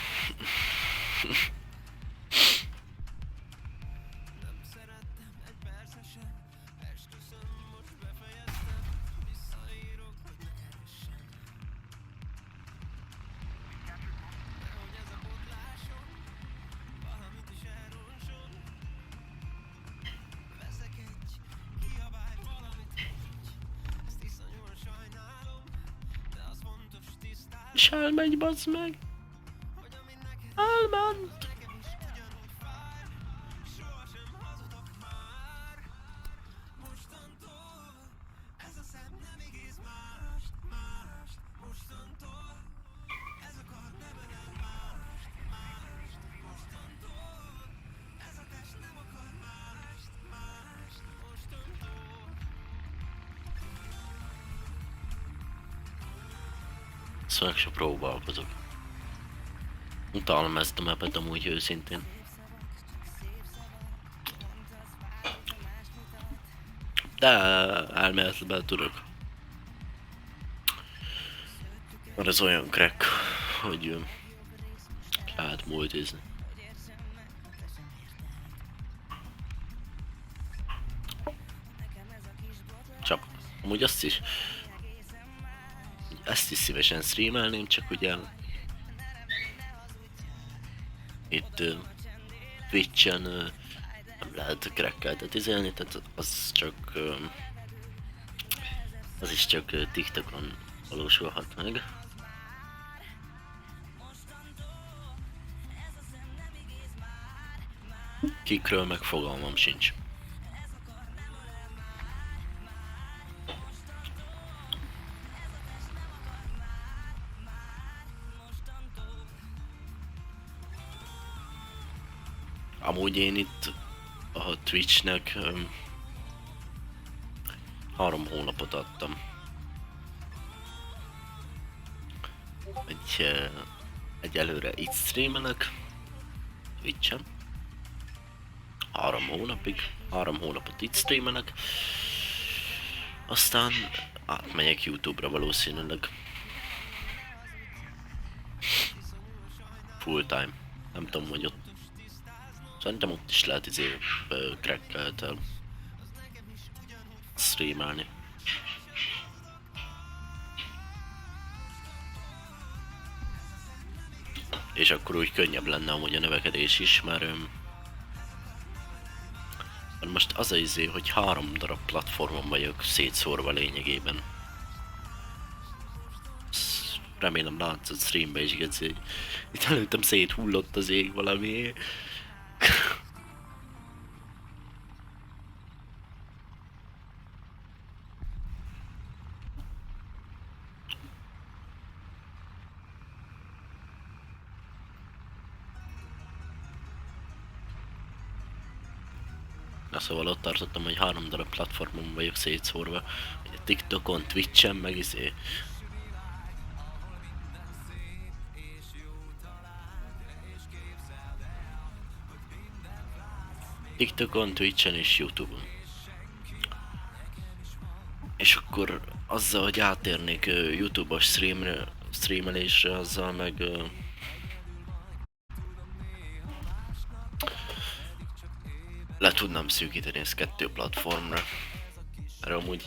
Speaker 1: És elmegy, bazd meg! Elment! Szóval meg se próbálkozok. Utálom ezt a mapet amúgy őszintén. De elméletben tudok. Mert ez olyan crack, hogy lehet multizni. Csak amúgy azt is, ezt is szívesen streamelném, csak ugye itt Twitch-en nem lehet crackeltet izélni, tehát az csak az is csak TikTokon valósulhat meg. Kikről meg fogalmam sincs. Amúgy én itt a Twitchnek 3 hónapot adtam. Egyelőre itt streamelek Twitchen. 3 hónapig, 3 hónapot itt streamelek. Aztán átmegyek YouTube-ra valószínűleg. Full time. Nem tudom, hogy ott szerintem ott is lehet crackkeltel streamelni. És akkor úgy könnyebb lenne amúgy a növekedés is, mert most az hogy 3 darab platformon vagyok szétszórva lényegében. Remélem látszott streambe is, geci. Itt előttem széthullott az ég valami. Na szóval ott tartottam, hogy 3 darab platformon vagyok szétszórva. TikTokon, Twitchen, meg TikTokon, Twitchen és YouTube-on. És akkor azzal, hogy átérnék YouTube-os streamelésre, azzal meg le tudnám szűkíteni ezt 2 platformra. Mert amúgy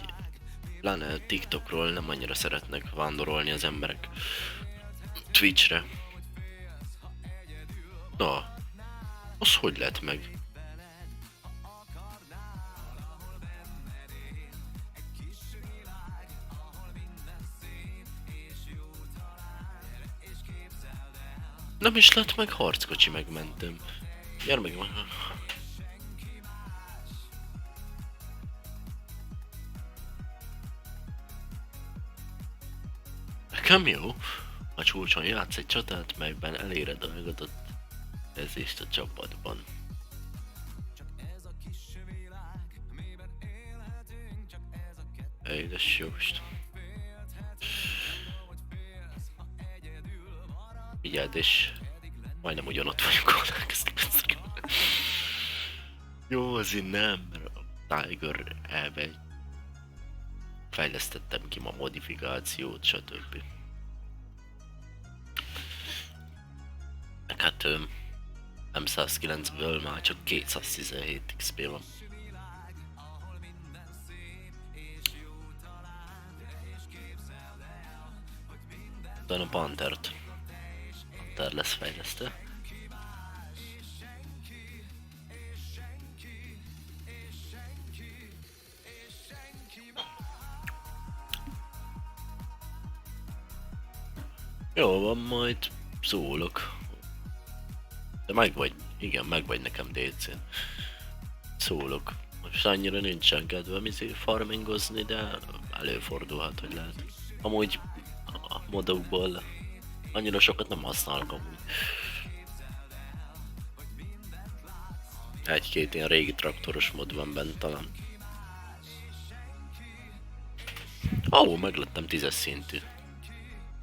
Speaker 1: pláne TikTokról nem annyira szeretnek vándorolni az emberek Twitchre. Na, az hogy lett meg? Nem is lett meg harckocsi, megmentem. Gyere meg. Nekem jó. A csúcson játsz egy csatát, melyben eléred a megadott ezést a csapatban. Édes jóst. Figyeld, és majdnem ugyanott vagyunk, ahol elkezdtem ezt. Jó, azért nem, mert a Tiger elbe fejlesztettem ki ma modifikációt, stb. Meg hát M109-ből már csak 217 XP van. Utána a Panther lesz fejlesztve. Jó van, majd szólok. De meg vagy, igen, meg vagy nekem DC-n. Szólok. Most annyira nincsen kedvem farmingozni, de előfordulhat, hogy lehet. Amúgy a modokból annyira sokat nem használok amúgy. Egy-két ilyen régi traktoros mod van bent talán. Meglettem 10-es szintű.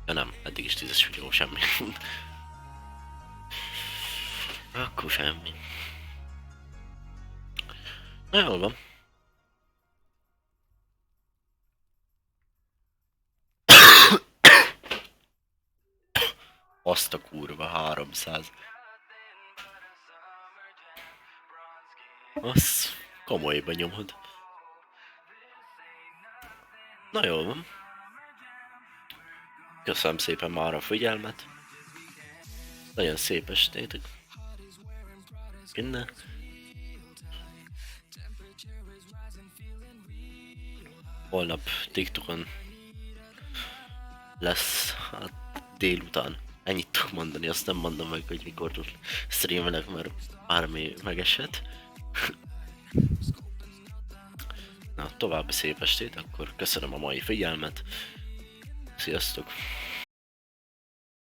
Speaker 1: Ja nem, eddig is 10-es videó, semmi. Akkor semmi. Na jól van. Azt a kurva, 300. Az komolyba nyomod. Na jól van. Köszönöm szépen már a figyelmet. Nagyon szép estétek. Innen. Holnap TikTokon lesz hát délután. Ennyit tudok mondani, azt nem mondom meg, hogy mikor streamelek, mert bármi megesett. Na, további szép estét, akkor köszönöm a mai figyelmet. Sziasztok!